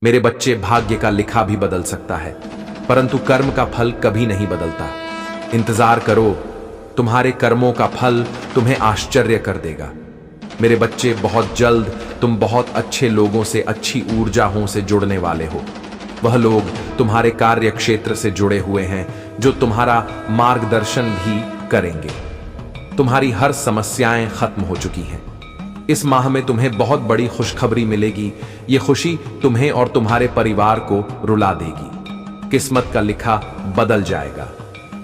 मेरे बच्चे, भाग्य का लिखा भी बदल सकता है, परंतु कर्म का फल कभी नहीं बदलता। इंतजार करो, तुम्हारे कर्मों का फल तुम्हें आश्चर्य कर देगा। मेरे बच्चे, बहुत जल्द तुम बहुत अच्छे लोगों से, अच्छी ऊर्जाओं से जुड़ने वाले हो। वह लोग तुम्हारे कार्य क्षेत्र से जुड़े हुए हैं जो तुम्हारा मार्गदर्शन भी करेंगे। तुम्हारी हर समस्याएं खत्म हो चुकी हैं। इस माह में तुम्हें बहुत बड़ी खुशखबरी मिलेगी। ये खुशी तुम्हें और तुम्हारे परिवार को रुला देगी। किस्मत का लिखा बदल जाएगा।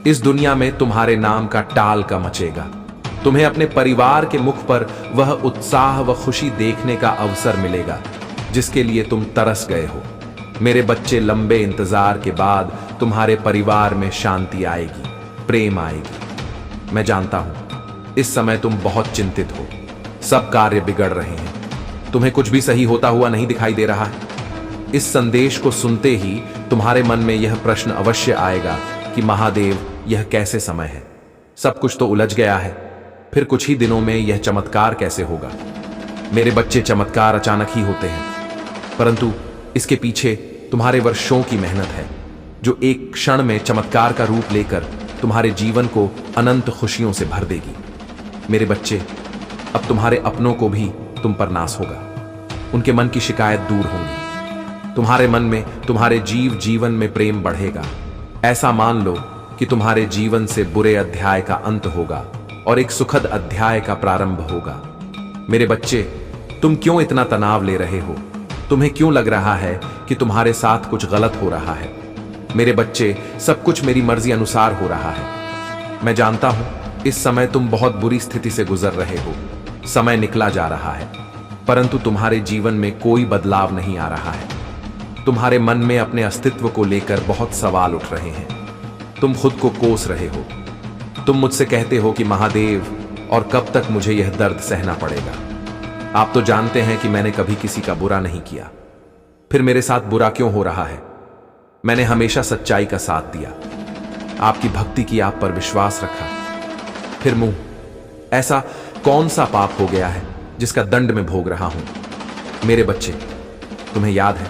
इस दुनिया में तुम्हारे नाम का टाल का मचेगा। तुम्हें अपने परिवार के मुख पर वह उत्साह व खुशी देखने का अवसर मिलेगा जिसके लिए तुम तरस गए हो। मेरे बच्चे, लंबे इंतजार के बाद तुम्हारे परिवार में शांति आएगी, प्रेम आएगी। मैं जानता हूं इस समय तुम बहुत चिंतित हो। सब कार्य बिगड़ रहे हैं। तुम्हें कुछ भी सही होता हुआ नहीं दिखाई दे रहा है। इस संदेश को सुनते ही तुम्हारे मन में यह प्रश्न अवश्य आएगा कि महादेव, यह कैसे समय है? सब कुछ तो उलझ गया है। फिर कुछ ही दिनों में यह चमत्कार कैसे होगा? मेरे बच्चे, चमत्कार अचानक ही होते हैं, परंतु इसके पीछे तुम्हारे वर्षों की मेहनत है जो एक क्षण में चमत्कार का रूप लेकर तुम्हारे जीवन को अनंत खुशियों से भर देगी। मेरे बच्चे, अब तुम्हारे अपनों को भी तुम पर नाश होगा। उनके मन की शिकायत दूर होगी। तुम्हारे मन में, तुम्हारे जीवन में प्रेम बढ़ेगा। ऐसा मान लो कि तुम्हारे जीवन से बुरे अध्याय का अंत होगा और एक सुखद अध्याय का प्रारंभ होगा। मेरे बच्चे, तुम क्यों इतना तनाव ले रहे हो? तुम्हें क्यों लग रहा है कि तुम्हारे साथ कुछ गलत हो रहा है? मेरे बच्चे, सब कुछ मेरी मर्जी अनुसार हो रहा है। मैं जानता हूं इस समय तुम बहुत बुरी स्थिति से गुजर रहे हो। समय निकला जा रहा है, परंतु तुम्हारे जीवन में कोई बदलाव नहीं आ रहा है। तुम्हारे मन में अपने अस्तित्व को लेकर बहुत सवाल उठ रहे हैं। तुम खुद को कोस रहे हो। तुम मुझसे कहते हो कि महादेव, और कब तक मुझे यह दर्द सहना पड़ेगा? आप तो जानते हैं कि मैंने कभी किसी का बुरा नहीं किया, फिर मेरे साथ बुरा क्यों हो रहा है? मैंने हमेशा सच्चाई का साथ दिया, आपकी भक्ति की, आप पर विश्वास रखा। फिर मुंह, ऐसा कौन सा पाप हो गया है जिसका दंड मैं भोग रहा हूं? मेरे बच्चे, तुम्हें याद है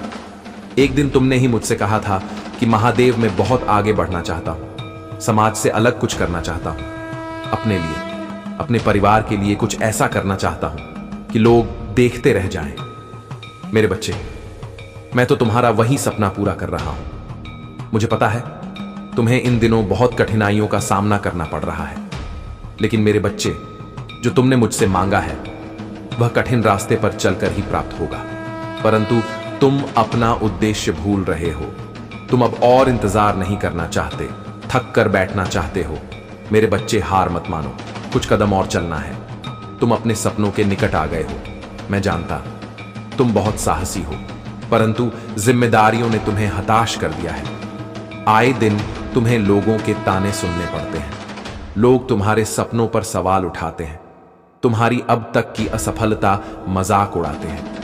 एक दिन तुमने ही मुझसे कहा था कि महादेव, मैं बहुत आगे बढ़ना चाहता हूं, समाज से अलग कुछ करना चाहता हूं, अपने लिए, अपने परिवार के लिए कुछ ऐसा करना चाहता हूं कि लोग देखते रह जाएं। मेरे बच्चे, मैं तो तुम्हारा वही सपना पूरा कर रहा हूं। मुझे पता है तुम्हें इन दिनों बहुत कठिनाइयों का सामना करना पड़ रहा है, लेकिन मेरे बच्चे, जो तुमने मुझसे मांगा है वह कठिन रास्ते पर चलकर ही प्राप्त होगा। परंतु तुम अपना उद्देश्य भूल रहे हो। तुम अब और इंतजार नहीं करना चाहते, थक कर बैठना चाहते हो। मेरे बच्चे, हार मत मानो, कुछ कदम और चलना है। तुम अपने सपनों के निकट आ गए हो। मैं जानता तुम बहुत साहसी हो, परंतु जिम्मेदारियों ने तुम्हें हताश कर दिया है। आए दिन तुम्हें लोगों के ताने सुनने पड़ते हैं। लोग तुम्हारे सपनों पर सवाल उठाते हैं, तुम्हारी अब तक की असफलता मजाक उड़ाते हैं।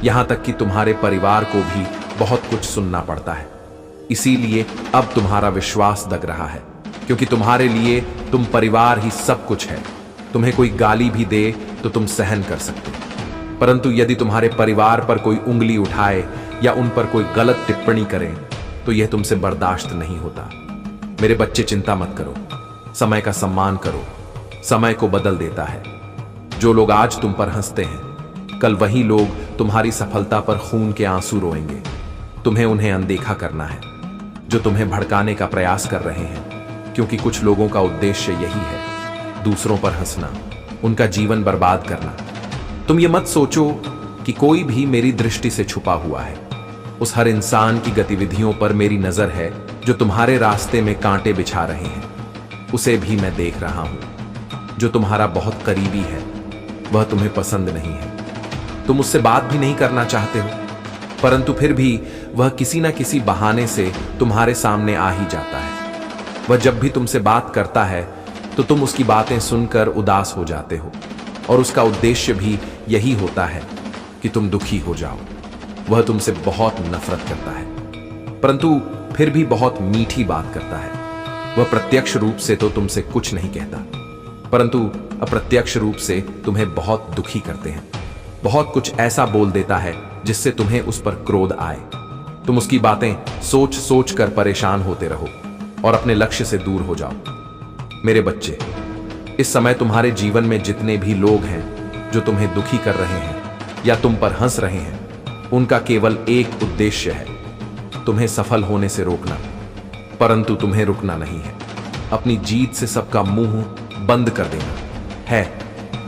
यहां तक कि तुम्हारे परिवार को भी बहुत कुछ सुनना पड़ता है। इसीलिए अब तुम्हारा विश्वास दग रहा है, क्योंकि तुम्हारे लिए तुम परिवार ही सब कुछ है। तुम्हें कोई गाली भी दे तो तुम सहन कर सकते, परंतु यदि तुम्हारे परिवार पर कोई उंगली उठाए या उन पर कोई गलत टिप्पणी करे तो यह तुमसे बर्दाश्त नहीं होता। मेरे बच्चे, चिंता मत करो, समय का सम्मान करो। समय को बदल देता है। जो लोग आज तुम पर हंसते हैं, कल वही लोग तुम्हारी सफलता पर खून के आंसू रोएंगे। तुम्हें उन्हें अनदेखा करना है जो तुम्हें भड़काने का प्रयास कर रहे हैं, क्योंकि कुछ लोगों का उद्देश्य यही है, दूसरों पर हंसना, उनका जीवन बर्बाद करना। तुम ये मत सोचो कि कोई भी मेरी दृष्टि से छुपा हुआ है। उस हर इंसान की गतिविधियों पर मेरी नजर है जो तुम्हारे रास्ते में कांटे बिछा रहे हैं। उसे भी मैं देख रहा हूं। जो तुम्हारा बहुत करीबी है वह तुम्हें पसंद नहीं है। तुम उससे बात भी नहीं करना चाहते हो, परंतु फिर भी वह किसी ना किसी बहाने से तुम्हारे सामने आ ही जाता है। वह जब भी तुमसे बात करता है तो तुम उसकी बातें सुनकर उदास हो जाते हो, और उसका उद्देश्य भी यही होता है कि तुम दुखी हो जाओ। वह तुमसे बहुत नफरत करता है, परंतु फिर भी बहुत मीठी बात करता है। वह प्रत्यक्ष रूप से तो तुमसे कुछ नहीं कहता, परंतु अप्रत्यक्ष रूप से तुम्हें बहुत दुखी करते हैं। बहुत कुछ ऐसा बोल देता है जिससे तुम्हें उस पर क्रोध आए। तुम उसकी बातें सोच सोच कर परेशान होते रहो और अपने लक्ष्य से दूर हो जाओ। मेरे बच्चे, इस समय तुम्हारे जीवन में जितने भी लोग हैं जो तुम्हें दुखी कर रहे हैं या तुम पर हंस रहे हैं, उनका केवल एक उद्देश्य है, तुम्हें सफल होने से रोकना। परंतु तुम्हें रुकना नहीं है। अपनी जीत से सबका मुंह बंद कर देना है।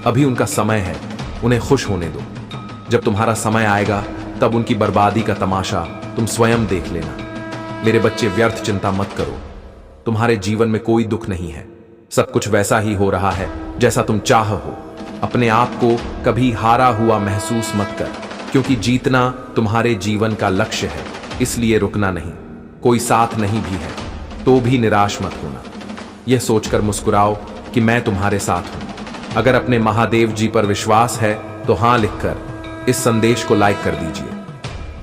अभी उनका समय है, उन्हें खुश होने दो। जब तुम्हारा समय आएगा तब उनकी बर्बादी का तमाशा तुम स्वयं देख लेना। मेरे बच्चे, व्यर्थ चिंता मत करो। तुम्हारे जीवन में कोई दुख नहीं है। सब कुछ वैसा ही हो रहा है जैसा तुम चाह हो। अपने आप को कभी हारा हुआ महसूस मत कर, क्योंकि जीतना तुम्हारे जीवन का लक्ष्य है। इसलिए रुकना नहीं। कोई साथ नहीं भी है तो भी निराश मत होना। यह सोचकर मुस्कुराओ कि मैं तुम्हारे साथ हूं। अगर अपने महादेव जी पर विश्वास है तो हां लिखकर इस संदेश को लाइक कर दीजिए।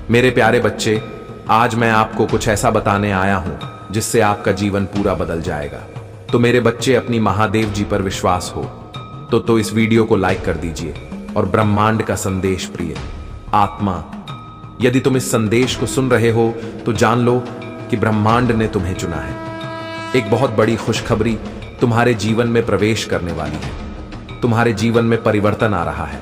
मेरे प्यारे बच्चे, आज मैं आपको कुछ ऐसा बताने आया हूं जिससे आपका जीवन पूरा बदल जाएगा। तो मेरे बच्चे, अपनी महादेव जी पर विश्वास हो तो इस वीडियो को लाइक कर दीजिए। और ब्रह्मांड का संदेश प्रिय आत्मा, यदि तुम इस संदेश को सुन रहे हो तो जान लो कि ब्रह्मांड ने तुम्हें चुना है। एक बहुत बड़ी खुशखबरी तुम्हारे जीवन में प्रवेश करने वाली है। तुम्हारे जीवन में परिवर्तन आ रहा है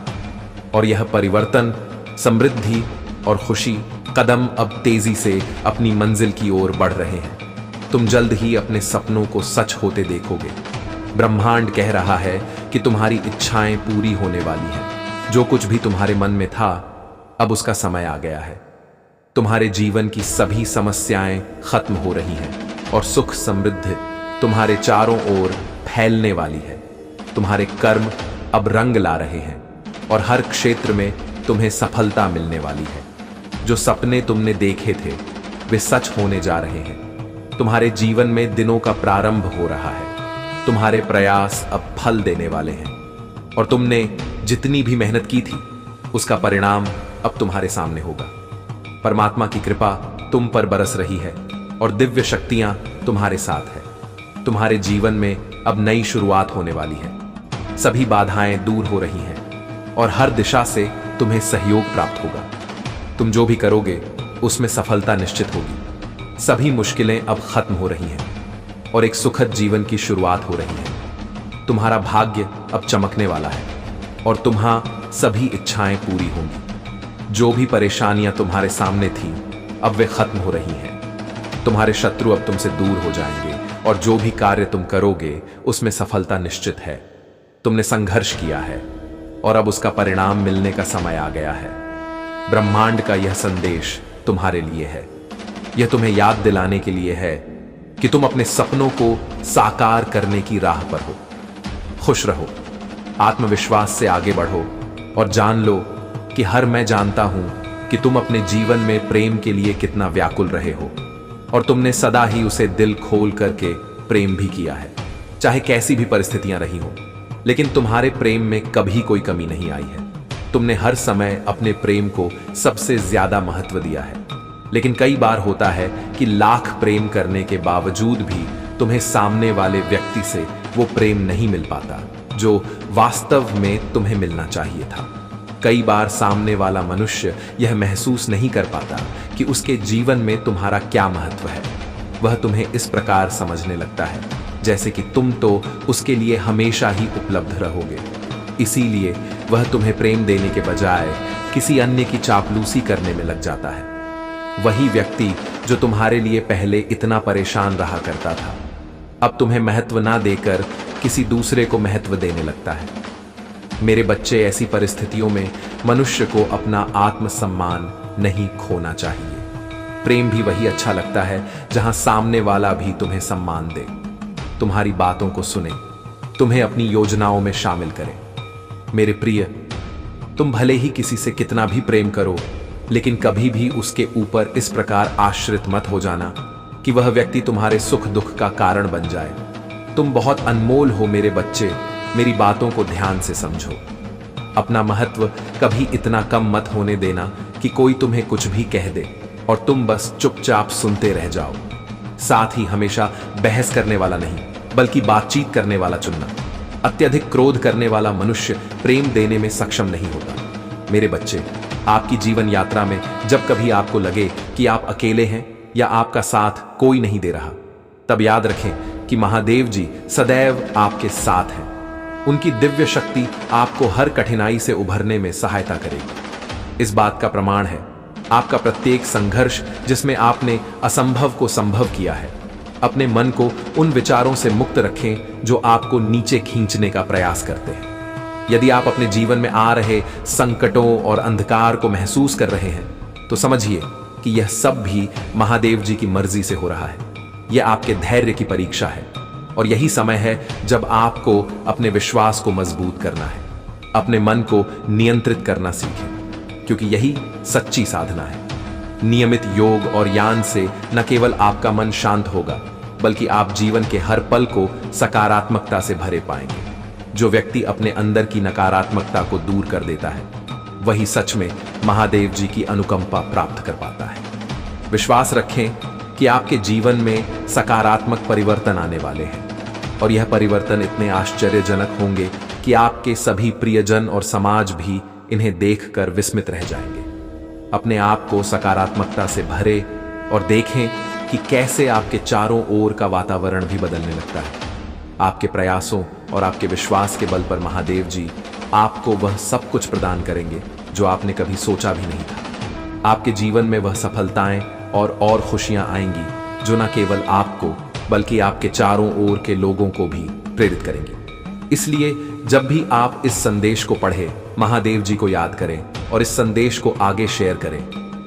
और यह परिवर्तन, समृद्धि और खुशी कदम अब तेजी से अपनी मंजिल की ओर बढ़ रहे हैं। तुम जल्द ही अपने सपनों को सच होते देखोगे। ब्रह्मांड कह रहा है कि तुम्हारी इच्छाएं पूरी होने वाली हैं। जो कुछ भी तुम्हारे मन में था, अब उसका समय आ गया है। तुम्हारे जीवन की सभी समस्याएं खत्म हो रही हैं और सुख समृद्धि तुम्हारे चारों ओर फैलने वाली है। तुम्हारे कर्म अब रंग ला रहे हैं और हर क्षेत्र में तुम्हें सफलता मिलने वाली है। जो सपने तुमने देखे थे वे सच होने जा रहे हैं। तुम्हारे जीवन में दिनों का प्रारंभ हो रहा है। तुम्हारे प्रयास अब फल देने वाले हैं और तुमने जितनी भी मेहनत की थी उसका परिणाम अब तुम्हारे सामने होगा। परमात्मा की कृपा तुम पर बरस रही है और दिव्य शक्तियां तुम्हारे साथ है। तुम्हारे जीवन में अब नई शुरुआत होने वाली है। सभी बाधाएं दूर हो रही हैं और हर दिशा से तुम्हें सहयोग प्राप्त होगा। तुम जो भी करोगे उसमें सफलता निश्चित होगी। सभी मुश्किलें अब खत्म हो रही हैं और एक सुखद जीवन की शुरुआत हो रही है। तुम्हारा भाग्य अब चमकने वाला है और तुम्हारी सभी इच्छाएं पूरी होंगी। जो भी परेशानियां तुम्हारे सामने थी अब वे खत्म हो रही हैं। तुम्हारे शत्रु अब तुमसे दूर हो जाएंगे और जो भी कार्य तुम करोगे उसमें सफलता निश्चित है। तुमने संघर्ष किया है और अब उसका परिणाम मिलने का समय आ गया है। ब्रह्मांड का यह संदेश तुम्हारे लिए है। यह तुम्हें याद दिलाने के लिए है कि तुम अपने सपनों को साकार करने की राह पर हो। खुश रहो, आत्मविश्वास से आगे बढ़ो और जान लो कि मैं जानता हूं कि तुम अपने जीवन में प्रेम के लिए कितना व्याकुल रहे हो और तुमने सदा ही उसे दिल खोल करके प्रेम भी किया है। चाहे कैसी भी परिस्थितियां रही हो, लेकिन तुम्हारे प्रेम में कभी कोई कमी नहीं आई है। तुमने हर समय अपने प्रेम को सबसे ज्यादा महत्व दिया है। लेकिन कई बार होता है कि लाख प्रेम करने के बावजूद भी तुम्हें सामने वाले व्यक्ति से वो प्रेम नहीं मिल पाता जो वास्तव में तुम्हें मिलना चाहिए था। कई बार सामने वाला मनुष्य यह महसूस नहीं कर पाता कि उसके जीवन में तुम्हारा क्या महत्व है। वह तुम्हें इस प्रकार समझने लगता है जैसे कि तुम तो उसके लिए हमेशा ही उपलब्ध रहोगे। इसीलिए वह तुम्हें प्रेम देने के बजाय किसी अन्य की चापलूसी करने में लग जाता है। वही व्यक्ति जो तुम्हारे लिए पहले इतना परेशान रहा करता था, अब तुम्हें महत्व ना देकर किसी दूसरे को महत्व देने लगता है। मेरे बच्चे, ऐसी परिस्थितियों में मनुष्य को अपना आत्मसम्मान नहीं खोना चाहिए। प्रेम भी वही अच्छा लगता है जहां सामने वाला भी तुम्हें सम्मान दे, तुम्हारी बातों को सुने, तुम्हें अपनी योजनाओं में शामिल करे। मेरे प्रिय, तुम भले ही किसी से कितना भी प्रेम करो, लेकिन कभी भी उसके ऊपर इस प्रकार आश्रित मत हो जाना कि वह व्यक्ति तुम्हारे सुख दुख का कारण बन जाए। तुम बहुत अनमोल हो मेरे बच्चे, मेरी बातों को ध्यान से समझो। अपना महत्व कभी इतना कम मत होने देना कि कोई तुम्हें कुछ भी कह दे और तुम बस चुपचाप सुनते रह जाओ। साथ ही हमेशा बहस करने वाला नहीं, बल्कि बातचीत करने वाला चुनना। अत्यधिक क्रोध करने वाला मनुष्य प्रेम देने में सक्षम नहीं होता। मेरे बच्चे, आपकी जीवन यात्रा में जब कभी आपको लगे कि आप अकेले हैं या आपका साथ कोई नहीं दे रहा, तब याद रखें कि महादेव जी सदैव आपके साथ हैं। उनकी दिव्य शक्ति आपको हर कठिनाई से उभरने में सहायता करेगी। इस बात का प्रमाण है आपका प्रत्येक संघर्ष जिसमें आपने असंभव को संभव किया है। अपने मन को उन विचारों से मुक्त रखें जो आपको नीचे खींचने का प्रयास करते हैं। यदि आप अपने जीवन में आ रहे संकटों और अंधकार को महसूस कर रहे हैं, तो समझिए कि यह सब भी महादेव जी की मर्जी से हो रहा है। यह आपके धैर्य की परीक्षा है और यही समय है जब आपको अपने विश्वास को मजबूत करना है। अपने मन को नियंत्रित करना सीखें, क्योंकि यही सच्ची साधना है। नियमित योग और ज्ञान से न केवल आपका मन शांत होगा, बल्कि आप जीवन के हर पल को सकारात्मकता से भरे पाएंगे। जो व्यक्ति अपने अंदर की नकारात्मकता को दूर कर देता है, वही सच में महादेव जी की अनुकंपा प्राप्त कर पाता है। विश्वास रखें कि आपके जीवन में सकारात्मक परिवर्तन आने वाले हैं और यह परिवर्तन इतने आश्चर्यजनक होंगे कि आपके सभी प्रियजन और समाज भी इन्हें देखकर विस्मित रह जाएंगे। अपने आप को सकारात्मकता से भरे और देखें कि कैसे आपके चारों ओर का वातावरण भी बदलने लगता है। आपके प्रयासों और आपके विश्वास के बल पर महादेव जी आपको वह सब कुछ प्रदान करेंगे जो आपने कभी सोचा भी नहीं था। आपके जीवन में वह सफलताएं और खुशियां आएंगी जो न केवल आपको बल्कि आपके चारों ओर के लोगों को भी प्रेरित करेंगी। इसलिए जब भी आप इस संदेश को पढ़ें, महादेव जी को याद करें और इस संदेश को आगे शेयर करें।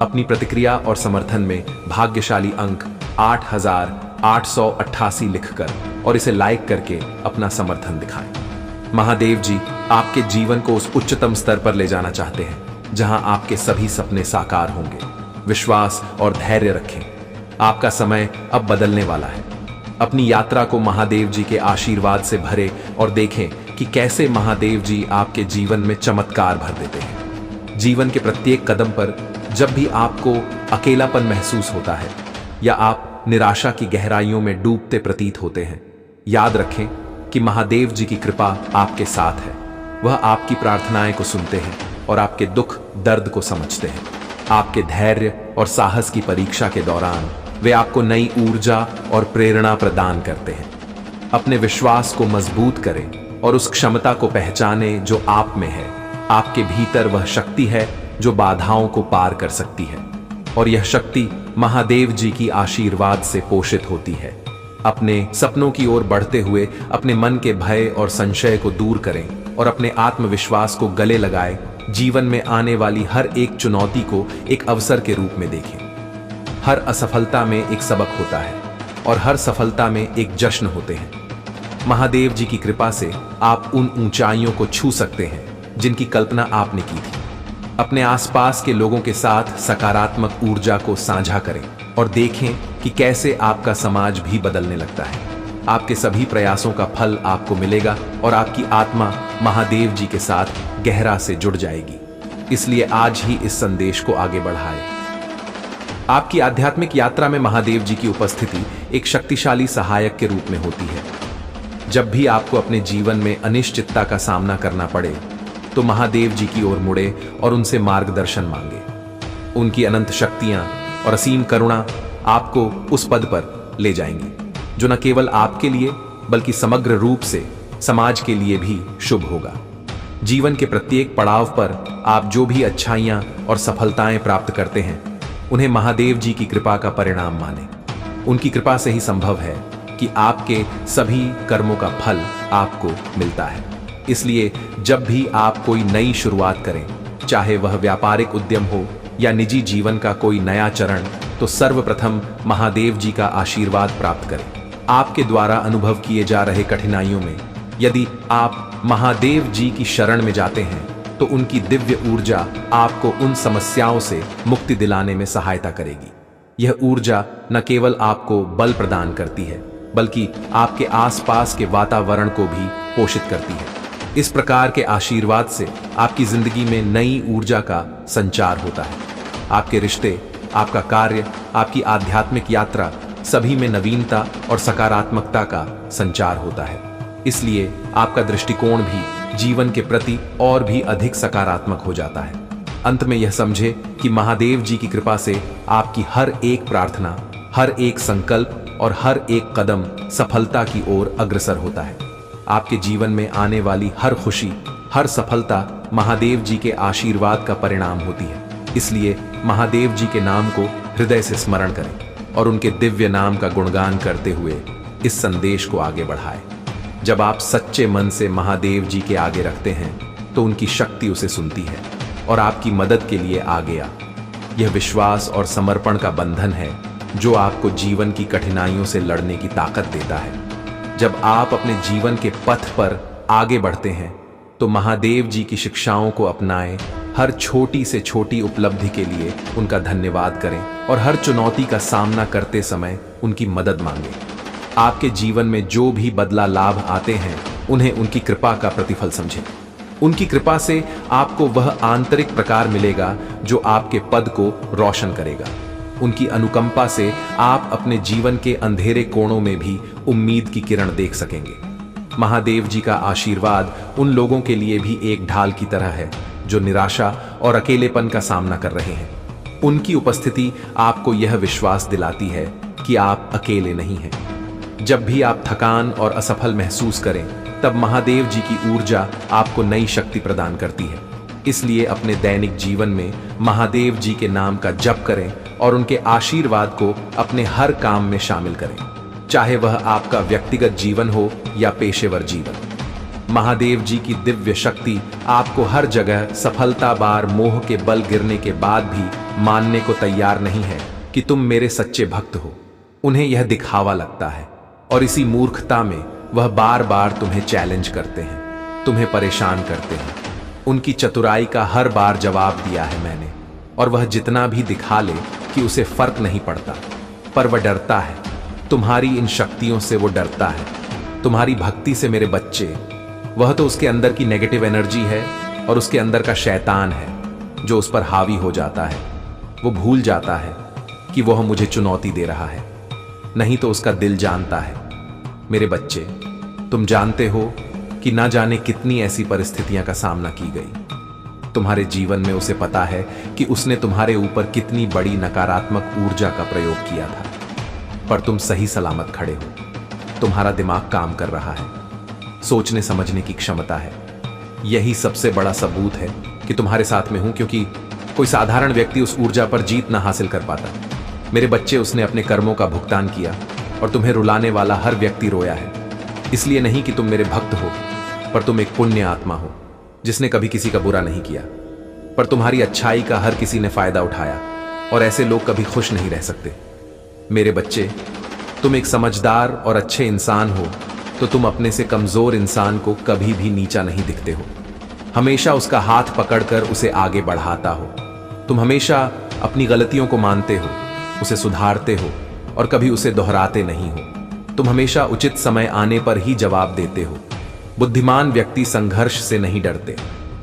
अपनी प्रतिक्रिया और समर्थन में भाग्यशाली अंक 8888 लिखकर और इसे लाइक करके अपना समर्थन दिखाएं। महादेव जी आपके जीवन को उस उच्चतम स्तर पर ले जाना चाहते हैं जहां आपके सभी सपने साकार होंगे। विश्वास और धैर्य रखें, आपका समय अब बदलने वाला है। अपनी यात्रा को महादेव जी के आशीर्वाद से भरे और देखें कि कैसे महादेव जी आपके जीवन में चमत्कार भर देते हैं। जीवन के प्रत्येक कदम पर जब भी आपको अकेलापन महसूस होता है या आप निराशा की गहराइयों में डूबते प्रतीत होते हैं, याद रखें कि महादेव जी की कृपा आपके साथ है। वह आपकी प्रार्थनाएं को सुनते हैं और आपके दुख दर्द को समझते हैं। आपके धैर्य और साहस की परीक्षा के दौरान वे आपको नई ऊर्जा और प्रेरणा प्रदान करते हैं। अपने विश्वास को मजबूत करें और उस क्षमता को पहचानें जो आप में है। आपके भीतर वह शक्ति है जो बाधाओं को पार कर सकती है और यह शक्ति महादेव जी की आशीर्वाद से पोषित होती है। अपने सपनों की ओर बढ़ते हुए अपने मन के भय और संशय को दूर करें और अपने आत्मविश्वास को गले लगाएं। जीवन में आने वाली हर एक चुनौती को एक अवसर के रूप में देखें। हर असफलता में एक सबक होता है और हर सफलता में एक जश्न होते हैं। महादेव जी की कृपा से आप उन ऊंचाइयों को छू सकते हैं जिनकी कल्पना आपने की थी। अपने आसपास के लोगों के साथ सकारात्मक ऊर्जा को साझा करें और देखें कि कैसे आपका समाज भी बदलने लगता है। आपके सभी प्रयासों का फल आपको मिलेगा और आपकी आत्मा महादेव जी के साथ गहरा से जुड़ जाएगी। इसलिए आज ही इस संदेश को आगे बढ़ाएं। आपकी आध्यात्मिक यात्रा में महादेव जी की उपस्थिति एक शक्तिशाली सहायक के रूप में होती है। जब भी आपको अपने जीवन में अनिश्चितता का सामना करना पड़े, तो महादेव जी की ओर मुड़े और उनसे मार्गदर्शन मांगे। उनकी अनंत शक्तियां और असीम करुणा आपको उस पद पर ले जाएंगी जो न केवल आपके लिए बल्कि समग्र रूप से समाज के लिए भी शुभ होगा। जीवन के प्रत्येक पड़ाव पर आप जो भी अच्छाइयां और सफलताएं प्राप्त करते हैं, उन्हें महादेव जी की कृपा का परिणाम माने। उनकी कृपा से ही संभव है कि आपके सभी कर्मों का फल आपको मिलता है। इसलिए जब भी आप कोई नई शुरुआत करें, चाहे वह व्यापारिक उद्यम हो या निजी जीवन का कोई नया चरण, तो सर्वप्रथम महादेव जी का आशीर्वाद प्राप्त करें। आपके द्वारा अनुभव किए जा रहे कठिनाइयों में यदि आप महादेव जी की शरण में जाते हैं, तो उनकी दिव्य ऊर्जा आपको उन समस्याओं से मुक्ति दिलाने में सहायता करेगी। यह ऊर्जा न केवल आपको बल प्रदान करती है, बल्कि आपके आसपास के वातावरण को भी पोषित करती है। इस प्रकार के आशीर्वाद से आपकी जिंदगी में नई ऊर्जा का संचार होता है। आपके रिश्ते, आपका कार्य, आपकी आध्यात्मिक यात्रा सभी में नवीनता और सकारात्मकता का संचार होता है। इसलिए आपका दृष्टिकोण भी जीवन के प्रति और भी अधिक सकारात्मक हो जाता है। अंत में यह समझे कि महादेव जी की कृपा से आपकी हर एक प्रार्थना, हर एक संकल्प और हर एक कदम सफलता की ओर अग्रसर होता है। आपके जीवन में आने वाली हर खुशी, हर सफलता महादेव जी के आशीर्वाद का परिणाम होती है। इसलिए महादेव जी के नाम को हृदय से स्मरण करें और उनके दिव्य नाम का गुणगान करते हुए इस संदेश को आगे बढ़ाएं। जब आप सच्चे मन से महादेव जी के आगे रखते हैं तो उनकी शक्ति उसे सुनती है और आपकी मदद के लिए आगे आ। यह विश्वास और समर्पण का बंधन है जो आपको जीवन की कठिनाइयों से लड़ने की ताकत देता है। जब आप अपने जीवन के पथ पर आगे बढ़ते हैं तो महादेव जी की शिक्षाओं को अपनाएं, हर छोटी से छोटी उपलब्धि के लिए उनका धन्यवाद करें और हर चुनौती का सामना करते समय उनकी मदद मांगें। आपके जीवन में जो भी बदला लाभ आते हैं उन्हें उनकी कृपा का प्रतिफल समझें। उनकी कृपा से आपको वह आंतरिक प्रकार मिलेगा जो आपके पद को रोशन करेगा। उनकी अनुकंपा से आप अपने जीवन के अंधेरे कोणों में भी उम्मीद की किरण देख सकेंगे। महादेव जी का आशीर्वाद उन लोगों के लिए भी एक ढाल की तरह है जो निराशा और अकेलेपन का सामना कर रहे हैं। उनकी उपस्थिति आपको यह विश्वास दिलाती है कि आप अकेले नहीं हैं। जब भी आप थकान और असफल महसूस करें तब महादेव जी की ऊर्जा आपको नई शक्ति प्रदान करती है। इसलिए अपने दैनिक जीवन में महादेव जी के नाम का जप करें और उनके आशीर्वाद को अपने हर काम में शामिल करें, चाहे वह आपका व्यक्तिगत जीवन हो या पेशेवर जीवन। महादेव जी की दिव्य शक्ति आपको हर जगह सफलता बार मोह के बल गिरने के बाद भी मानने को तैयार नहीं है कि तुम मेरे सच्चे भक्त हो। उन्हें यह दिखावा लगता है और इसी मूर्खता में वह बार बार तुम्हें चैलेंज करते हैं, तुम्हें परेशान करते हैं। उनकी चतुराई का हर बार जवाब दिया है मैंने, और वह जितना भी दिखा ले कि उसे फर्क नहीं पड़ता, पर वह डरता है। तुम्हारी इन शक्तियों से वो डरता है, तुम्हारी भक्ति से मेरे बच्चे। वह तो उसके अंदर की नेगेटिव एनर्जी है और उसके अंदर का शैतान है जो उस पर हावी हो जाता है। वो भूल जाता है कि वह मुझे चुनौती दे रहा है, नहीं तो उसका दिल जानता है। मेरे बच्चे, तुम जानते हो कि ना जाने कितनी ऐसी परिस्थितियां का सामना की गई। तुम्हारे जीवन में उसे पता है कि उसने तुम्हारे ऊपर कितनी बड़ी नकारात्मक ऊर्जा का प्रयोग किया था, पर तुम सही सलामत खड़े हो। तुम्हारा दिमाग काम कर रहा है, सोचने समझने की क्षमता है। यही सबसे बड़ा सबूत है कि तुम्हारे साथ में हूं, क्योंकि कोई साधारण व्यक्ति उस ऊर्जा पर जीत ना हासिल कर पाता। मेरे बच्चे, उसने अपने कर्मों का भुगतान किया और तुम्हें रुलाने वाला हर व्यक्ति रोया है। इसलिए नहीं कि तुम मेरे भक्त हो, पर तुम एक पुण्य आत्मा हो जिसने कभी किसी का बुरा नहीं किया, पर तुम्हारी अच्छाई का हर किसी ने फायदा उठाया, और ऐसे लोग कभी खुश नहीं रह सकते। मेरे बच्चे, तुम एक समझदार और अच्छे इंसान हो तो तुम अपने से कमजोर इंसान को कभी भी नीचा नहीं दिखते हो। हमेशा उसका हाथ पकड़कर उसे आगे बढ़ाता हो। तुम हमेशा अपनी गलतियों को मानते हो, उसे सुधारते हो और कभी उसे दोहराते नहीं हो। तुम हमेशा उचित समय आने पर ही जवाब देते हो। बुद्धिमान व्यक्ति संघर्ष से नहीं डरते,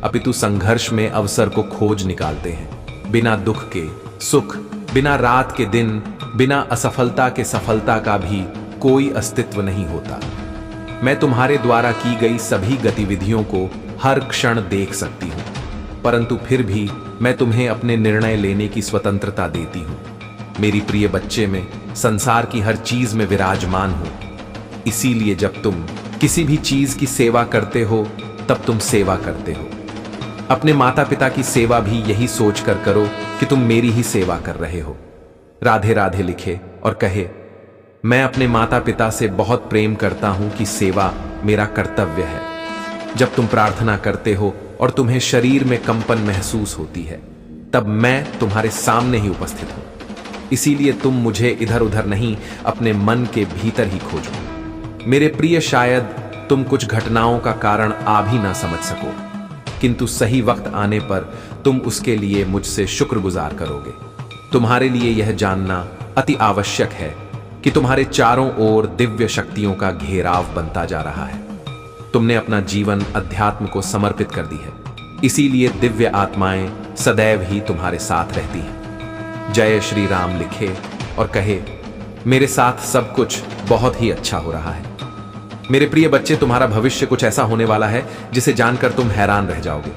अपितु संघर्ष में अवसर को खोज निकालते हैं। बिना दुख के सुख, बिना रात के दिन, बिना असफलता के सफलता का भी कोई अस्तित्व नहीं होता। मैं तुम्हारे द्वारा की गई सभी गतिविधियों को हर क्षण देख सकती हूँ, परंतु फिर भी मैं तुम्हें अपने निर्णय लेने की स्वतंत्रता देती हूँ। मेरी प्रिय बच्चे, में संसार की हर चीज में विराजमान हूँ। इसीलिए जब तुम किसी भी चीज की सेवा करते हो तब तुम सेवा करते हो। अपने माता पिता की सेवा भी यही सोचकर करो कि तुम मेरी ही सेवा कर रहे हो। राधे राधे लिखे और कहे, मैं अपने माता पिता से बहुत प्रेम करता हूं कि सेवा मेरा कर्तव्य है। जब तुम प्रार्थना करते हो और तुम्हें शरीर में कंपन महसूस होती है, तब मैं तुम्हारे सामने ही उपस्थित हूं। इसीलिए तुम मुझे इधर उधर नहीं, अपने मन के भीतर ही खोजो। मेरे प्रिय, शायद तुम कुछ घटनाओं का कारण आ भी ना समझ सको, किंतु सही वक्त आने पर तुम उसके लिए मुझसे शुक्रगुजार करोगे। तुम्हारे लिए यह जानना अति आवश्यक है कि तुम्हारे चारों ओर दिव्य शक्तियों का घेराव बनता जा रहा है। तुमने अपना जीवन अध्यात्म को समर्पित कर दी है, इसीलिए दिव्य आत्माएं सदैव ही तुम्हारे साथ रहती हैं। जय श्री राम लिखे और कहे, मेरे साथ सब कुछ बहुत ही अच्छा हो रहा है। मेरे प्रिय बच्चे, तुम्हारा भविष्य कुछ ऐसा होने वाला है जिसे जानकर तुम हैरान रह जाओगे।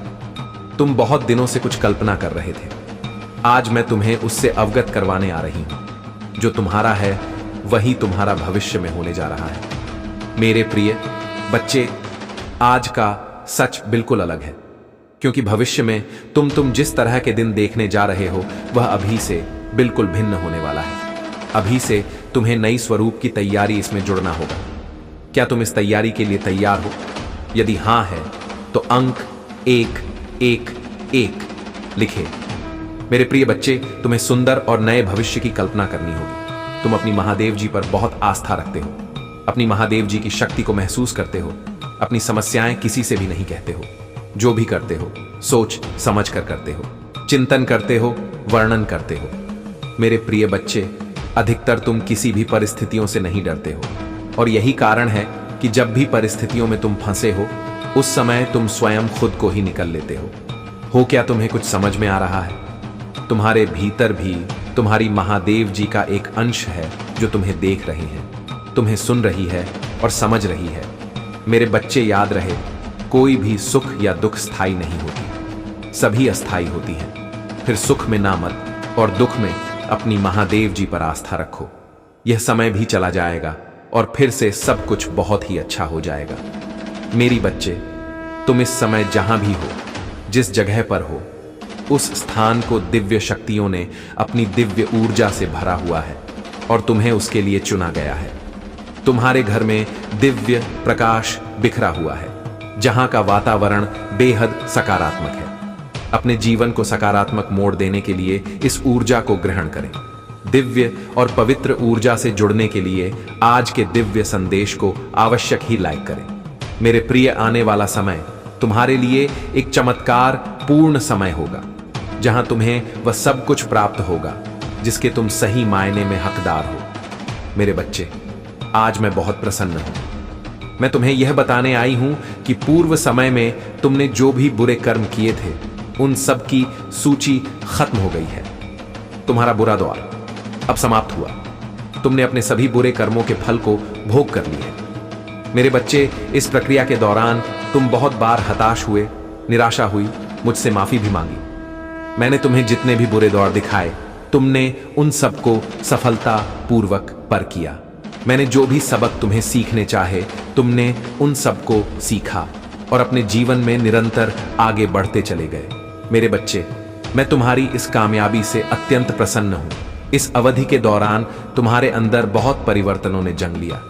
तुम बहुत दिनों से कुछ कल्पना कर रहे थे। आज मैं तुम्हें उससे अवगत करवाने आ रही हूं। जो तुम्हारा है वही तुम्हारा भविष्य में होने जा रहा है। मेरे प्रिय बच्चे, आज का सच बिल्कुल अलग है, क्योंकि भविष्य में तुम जिस तरह के दिन देखने जा रहे हो वह अभी से बिल्कुल भिन्न होने वाला है। अभी से तुम्हें नई स्वरूप की तैयारी इसमें जुड़ना होगा। क्या तुम इस तैयारी के लिए तैयार हो? यदि हां है तो अंक 111 लिखे। मेरे प्रिय बच्चे, तुम्हें सुंदर और नए भविष्य की कल्पना करनी होगी। तुम अपनी महादेव जी पर बहुत आस्था रखते हो, अपनी महादेव जी की शक्ति को महसूस करते हो, अपनी समस्याएं किसी से भी नहीं कहते हो। जो भी करते हो सोच समझ कर करते हो, चिंतन करते हो, वर्णन करते हो। मेरे प्रिय बच्चे, अधिकतर तुम किसी भी परिस्थितियों से नहीं डरते हो, और यही कारण है कि जब भी परिस्थितियों में तुम फंसे हो उस समय तुम स्वयं खुद को ही निकल लेते हो। क्या तुम्हें कुछ समझ में आ रहा है? तुम्हारे भीतर भी तुम्हारी महादेव जी का एक अंश है जो तुम्हें देख रही है, तुम्हें सुन रही है और समझ रही है। मेरे बच्चे, याद रहे, कोई भी सुख या दुख स्थायी नहीं होती, सभी अस्थायी होती हैं। फिर सुख में ना मत और दुख में अपनी महादेव जी पर आस्था रखो। यह समय भी चला जाएगा और फिर से सब कुछ बहुत ही अच्छा हो जाएगा। मेरी बच्चे, तुम इस समय जहां भी हो, जिस जगह पर हो, उस स्थान को दिव्य शक्तियों ने अपनी दिव्य ऊर्जा से भरा हुआ है और तुम्हें उसके लिए चुना गया है। तुम्हारे घर में दिव्य प्रकाश बिखरा हुआ है, जहां का वातावरण बेहद सकारात्मक है। अपने जीवन को सकारात्मक मोड़ देने के लिए इस ऊर्जा को ग्रहण करें। दिव्य और पवित्र ऊर्जा से जुड़ने के लिए आज के दिव्य संदेश को आवश्यक ही लाइक करें। मेरे प्रिय, आने वाला समय तुम्हारे लिए एक चमत्कार पूर्ण समय होगा, जहां तुम्हें वह सब कुछ प्राप्त होगा जिसके तुम सही मायने में हकदार हो। मेरे बच्चे, आज मैं बहुत प्रसन्न हूं। मैं तुम्हें यह बताने आई हूं कि पूर्व समय में तुमने जो भी बुरे कर्म किए थे उन सब की सूची खत्म हो गई है। तुम्हारा बुरा दौर अब समाप्त हुआ। तुमने अपने सभी बुरे कर्मों के फल को भोग कर लिया है। मेरे बच्चे, इस प्रक्रिया के दौरान तुम बहुत बार हताश हुए, निराशा हुई, मुझसे माफी भी मांगी। मैंने तुम्हें जितने भी बुरे दौर दिखाए, तुमने उन सबको सफलता पूर्वक पर किया। मैंने जो भी सबक तुम्हें सीखने चाहे, तुमने उन सबको सीखा और अपने जीवन में निरंतर आगे बढ़ते चले गए। मेरे बच्चे, मैं तुम्हारी इस कामयाबी से अत्यंत प्रसन्न हूं। इस अवधि के दौरान तुम्हारे अंदर बहुत परिवर्तनों ने जन्म लिया।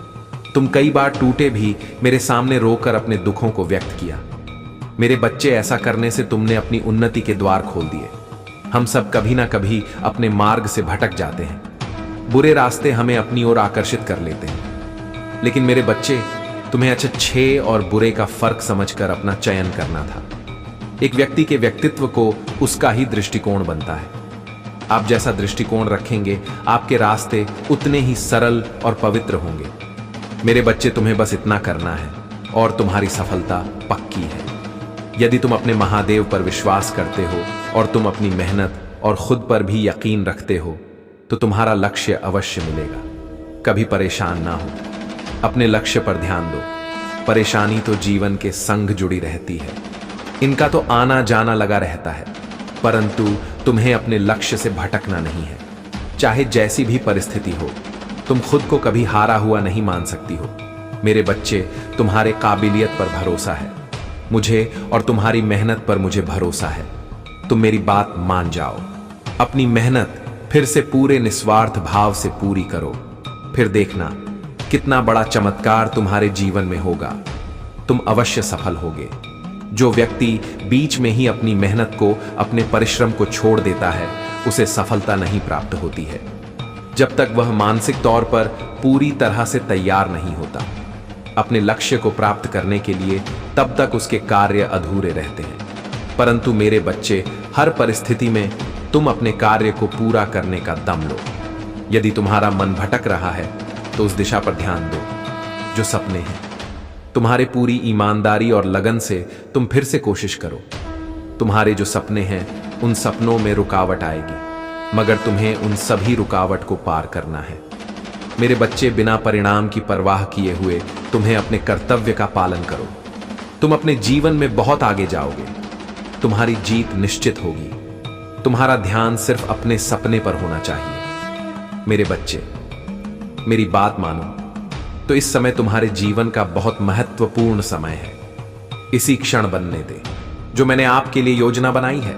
तुम कई बार टूटे भी मेरे सामने रोकर अपने दुखों को व्यक्त किया। मेरे बच्चे, ऐसा करने से तुमने अपनी उन्नति के द्वार खोल दिए। हम सब कभी ना कभी अपने मार्ग से भटक जाते हैं। बुरे रास्ते हमें अपनी ओर आकर्षित कर लेते हैं। लेकिन मेरे बच्चे, तुम्हें अच्छे और बुरे का फर्क समझकर अपना चयन करना था। एक व्यक्ति के व्यक्तित्व को उसका ही दृष्टिकोण बनता है। आप जैसा दृष्टिकोण रखेंगे, आपके रास्ते उतने ही सरल और पवित्र होंगे। मेरे बच्चे, तुम्हें बस इतना करना है और तुम्हारी सफलता पक्की है। यदि तुम अपने महादेव पर विश्वास करते हो और तुम अपनी मेहनत और खुद पर भी यकीन रखते हो, तो तुम्हारा लक्ष्य अवश्य मिलेगा। कभी परेशान ना हो, अपने लक्ष्य पर ध्यान दो। परेशानी तो जीवन के संग जुड़ी रहती है, इनका तो आना जाना लगा रहता है, परंतु तुम्हें अपने लक्ष्य से भटकना नहीं है। चाहे जैसी भी परिस्थिति हो, तुम खुद को कभी हारा हुआ नहीं मान सकती हो। मेरे बच्चे, तुम्हारे काबिलियत पर भरोसा है, मुझे और तुम्हारी मेहनत पर मुझे भरोसा है। तुम मेरी बात मान जाओ, अपनी मेहनत फिर से पूरे निस्वार्थ भाव से पूरी करो। फिर देखना कितना बड़ा चमत्कार तुम्हारे जीवन में होगा। तुम अवश्य सफल होगे। जो व्यक्ति बीच में ही अपनी मेहनत को, अपने परिश्रम को छोड़ देता है, उसे सफलता नहीं प्राप्त होती है, जब तक वह मानसिक तौर पर पूरी तरह से तैयार नहीं होता। अपने लक्ष्य को प्राप्त करने के लिए तब तक उसके कार्य अधूरे रहते हैं। परंतु मेरे बच्चे, हर परिस्थिति में तुम अपने कार्य को पूरा करने का दम लो। यदि तुम्हारा मन भटक रहा है तो उस दिशा पर ध्यान दो जो सपने हैं। तुम्हारे पूरी ईमानदारी और लगन से तुम फिर से कोशिश करो। तुम्हारे जो सपने हैं, उन सपनों में रुकावट आएगी, मगर तुम्हें उन सभी रुकावट को पार करना है। मेरे बच्चे, बिना परिणाम की परवाह किए हुए तुम्हें अपने कर्तव्य का पालन करो। तुम अपने जीवन में बहुत आगे जाओगे। तुम्हारी जीत निश्चित होगी। तुम्हारा ध्यान सिर्फ अपने सपने पर होना चाहिए। मेरे बच्चे, मेरी बात मानो तो इस समय तुम्हारे जीवन का बहुत महत्वपूर्ण समय है। इसी क्षण बनने दे जो मैंने आपके लिए योजना बनाई है।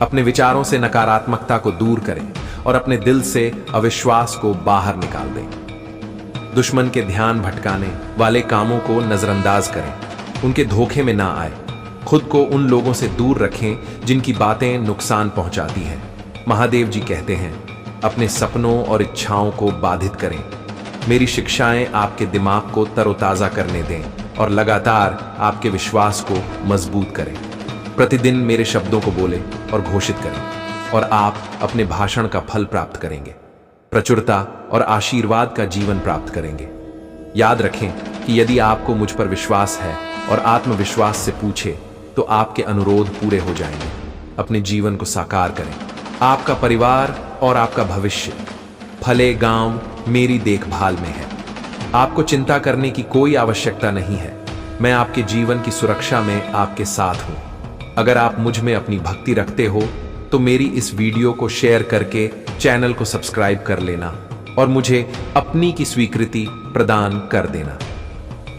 अपने विचारों से नकारात्मकता को दूर करें और अपने दिल से अविश्वास को बाहर निकाल दें। दुश्मन के ध्यान भटकाने वाले कामों को नजरअंदाज करें, उनके धोखे में ना आए। खुद को उन लोगों से दूर रखें जिनकी बातें नुकसान पहुंचाती हैं। महादेव जी कहते हैं, अपने सपनों और इच्छाओं को बाधित करें। मेरी शिक्षाएं आपके दिमाग को तरोताजा करने दें और लगातार आपके विश्वास को मजबूत करें। प्रतिदिन मेरे शब्दों को बोलें और घोषित करें और आप अपने भाषण का फल प्राप्त करेंगे। प्रचुरता और आशीर्वाद का जीवन प्राप्त करेंगे। याद रखें कि यदि आपको मुझ पर विश्वास है और आत्मविश्वास से पूछे तो आपके अनुरोध पूरे हो जाएंगे। अपने जीवन को साकार करें। आपका परिवार और आपका भविष्य भले गांव मेरी देखभाल में है। आपको चिंता करने की कोई आवश्यकता नहीं है। मैं आपके जीवन की सुरक्षा में आपके साथ हूं। अगर आप मुझ में अपनी भक्ति रखते हो तो मेरी इस वीडियो को शेयर करके चैनल को सब्सक्राइब कर लेना और मुझे अपनी की स्वीकृति प्रदान कर देना।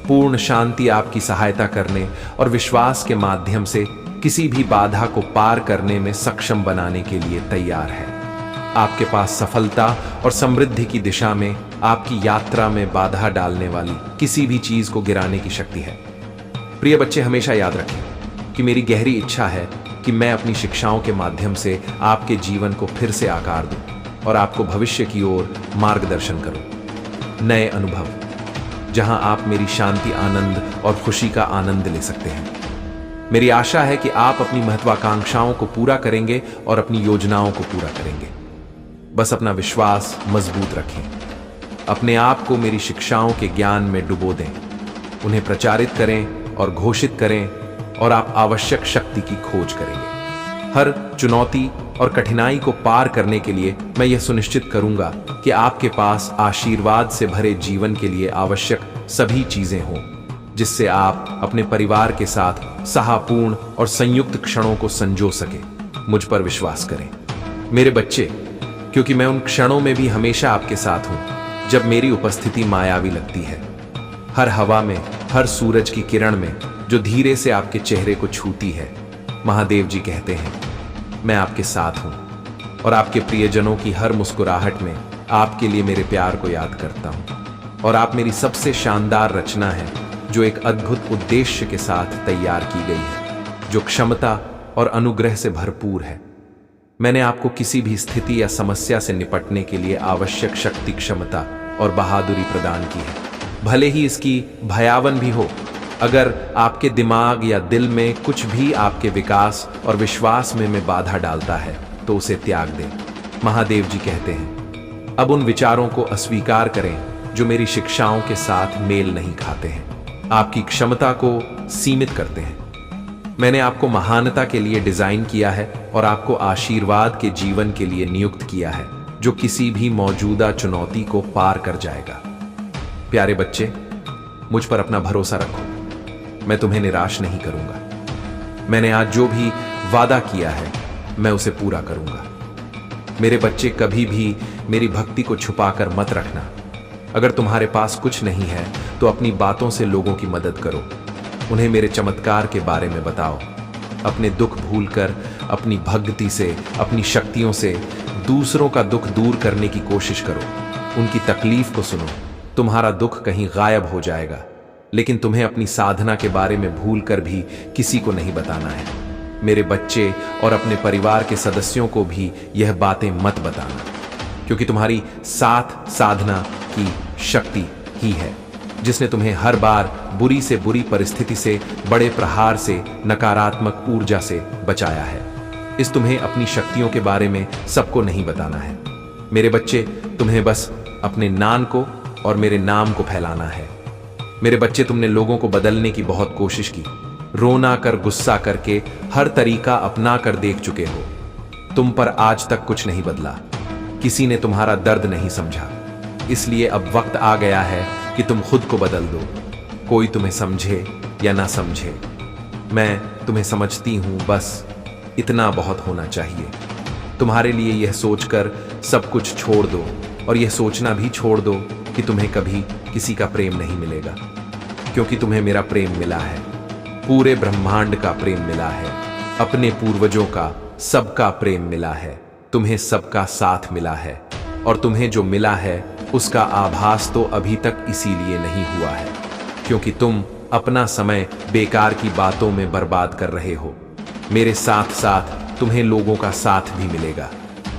पूर्ण शांति आपकी सहायता करने और विश्वास के माध्यम से किसी भी बाधा को पार करने में सक्षम बनाने के लिए तैयार है। आपके पास सफलता और समृद्धि की दिशा में आपकी यात्रा में बाधा डालने वाली किसी भी चीज को गिराने की शक्ति है। प्रिय बच्चे, हमेशा याद रखें कि मेरी गहरी इच्छा है कि मैं अपनी शिक्षाओं के माध्यम से आपके जीवन को फिर से आकार दूं और आपको भविष्य की ओर मार्गदर्शन करूं। नए अनुभव जहां आप मेरी शांति, आनंद और खुशी का आनंद ले सकते हैं। मेरी आशा है कि आप अपनी महत्वाकांक्षाओं को पूरा करेंगे और अपनी योजनाओं को पूरा करेंगे। बस अपना विश्वास मजबूत रखें। अपने आप को मेरी शिक्षाओं के ज्ञान में डुबो दें, उन्हें प्रचारित करें और घोषित करें और आप आवश्यक शक्ति की खोज करेंगे। हर चुनौती और कठिनाई को पार करने के लिए मैं यह सुनिश्चित करूंगा कि आपके पास आशीर्वाद से भरे जीवन के लिए आवश्यक सभी चीजें हों, जिससे आप अपने परिवार के साथ सहापूर्ण और संयुक्त क्षणों को संजो सके। मुझ पर विश्वास करें मेरे बच्चे, क्योंकि मैं उन क्षणों में भी हमेशा आपके साथ हूं जब मेरी उपस्थिति मायावी लगती है। हर हवा में, हर सूरज की किरण में जो धीरे से आपके चेहरे को छूती है। महादेव जी कहते हैं, मैं आपके साथ हूं और आपके प्रियजनों की हर मुस्कुराहट में आपके लिए मेरे प्यार को याद करता हूं। और आप मेरी सबसे शानदार रचना है जो एक अद्भुत उद्देश्य के साथ तैयार की गई है, जो क्षमता और अनुग्रह से भरपूर है। मैंने आपको किसी भी स्थिति या समस्या से निपटने के लिए आवश्यक शक्ति, क्षमता और बहादुरी प्रदान की है, भले ही इसकी भयावन भी हो। अगर आपके दिमाग या दिल में कुछ भी आपके विकास और विश्वास में बाधा डालता है तो उसे त्याग दें। महादेव जी कहते हैं, अब उन विचारों को अस्वीकार करें जो मेरी शिक्षाओं के साथ मेल नहीं खाते हैं, आपकी क्षमता को सीमित करते हैं। मैंने आपको महानता के लिए डिजाइन किया है और आपको आशीर्वाद के जीवन के लिए नियुक्त किया है, जो किसी भी मौजूदा चुनौती को पार कर जाएगा। प्यारे बच्चे, मुझ पर अपना भरोसा रखो, मैं तुम्हें निराश नहीं करूंगा। मैंने आज जो भी वादा किया है मैं उसे पूरा करूंगा। मेरे बच्चे, कभी भी मेरी भक्ति को छुपाकर मत रखना। अगर तुम्हारे पास कुछ नहीं है तो अपनी बातों से लोगों की मदद करो, उन्हें मेरे चमत्कार के बारे में बताओ। अपने दुख भूलकर अपनी भक्ति से, अपनी शक्तियों से दूसरों का दुख दूर करने की कोशिश करो। उनकी तकलीफ को सुनो। तुम्हारा दुख कहीं गायब हो जाएगा, लेकिन तुम्हें अपनी साधना के बारे में भूलकर भी किसी को नहीं बताना है। मेरे बच्चे और अपने परिवार के सदस्यों को भी यह बातें मत बताना, क्योंकि तुम्हारी साथ साधना की शक्ति ही है जिसने तुम्हें हर बार बुरी से बुरी परिस्थिति से, बड़े प्रहार से, नकारात्मक ऊर्जा से बचाया है। इस तुम्हें अपनी शक्तियों के बारे में सबको नहीं बताना है। मेरे बच्चे, तुम्हें बस अपने नाम को और मेरे नाम को फैलाना है। मेरे बच्चे, तुमने लोगों को बदलने की बहुत कोशिश की, रोना कर, गुस्सा करके हर तरीका अपना कर देख चुके हो। तुम पर आज तक कुछ नहीं बदला, किसी ने तुम्हारा दर्द नहीं समझा। इसलिए अब वक्त आ गया है कि तुम खुद को बदल दो, कोई तुम्हें समझे या ना समझे। मैं तुम्हें समझती हूं, बस इतना बहुत होना चाहिए। तुम्हारे लिए यह सोचकर सब कुछ छोड़ दो और यह सोचना भी छोड़ दो कि तुम्हें कभी किसी का प्रेम नहीं मिलेगा, क्योंकि तुम्हें मेरा प्रेम मिला है, पूरे ब्रह्मांड का प्रेम मिला है, अपने पूर्वजों का सबका प्रेम मिला है, तुम्हें सबका साथ मिला है, और तुम्हें जो मिला है उसका आभास तो अभी तक इसीलिए नहीं हुआ है क्योंकि तुम अपना समय बेकार की बातों में बर्बाद कर रहे हो। मेरे साथ साथ तुम्हें लोगों का साथ भी मिलेगा,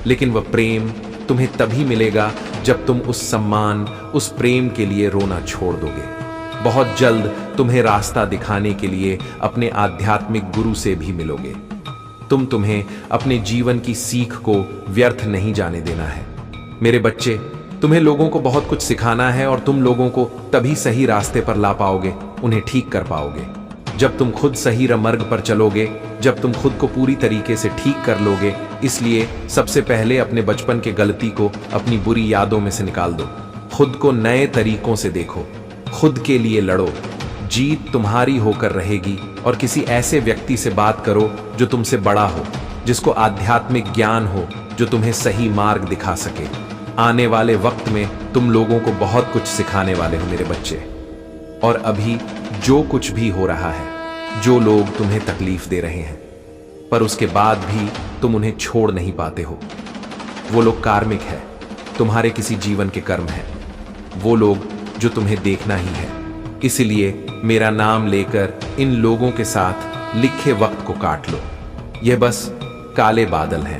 लेकिन वह प्रेम तुम्हें तभी मिलेगा जब तुम उस सम्मान, उस प्रेम के लिए रोना छोड़ दोगे। बहुत जल्द तुम्हें रास्ता दिखाने के लिए अपने आध्यात्मिक गुरु से भी मिलोगे। तुम्हें अपने जीवन की सीख को व्यर्थ नहीं जाने देना है। मेरे बच्चे, तुम्हें लोगों को बहुत कुछ सिखाना है और तुम लोगों को तभी सही रास्ते पर ला पाओगे, उन्हें ठीक कर पाओगे, जब तुम खुद सही मार्ग पर चलोगे, जब तुम खुद को पूरी तरीके से ठीक कर लोगे। इसलिए सबसे पहले अपने बचपन के गलती को, अपनी बुरी यादों में से निकाल दो। खुद को नए तरीकों से देखो, खुद के लिए लड़ो, जीत तुम्हारी होकर रहेगी। और किसी ऐसे व्यक्ति से बात करो जो तुमसे बड़ा हो, जिसको आध्यात्मिक ज्ञान हो, जो तुम्हें सही मार्ग दिखा सके। आने वाले वक्त में तुम लोगों को बहुत कुछ सिखाने वाले हो मेरे बच्चे। और अभी जो कुछ भी हो रहा है, जो लोग तुम्हें तकलीफ दे रहे हैं, पर उसके बाद भी तुम उन्हें छोड़ नहीं पाते हो, वो लोग कार्मिक है, तुम्हारे किसी जीवन के कर्म है, वो लोग जो तुम्हें देखना ही है। इसलिए मेरा नाम लेकर इन लोगों के साथ लिखे वक्त को काट लो। यह बस काले बादल हैं,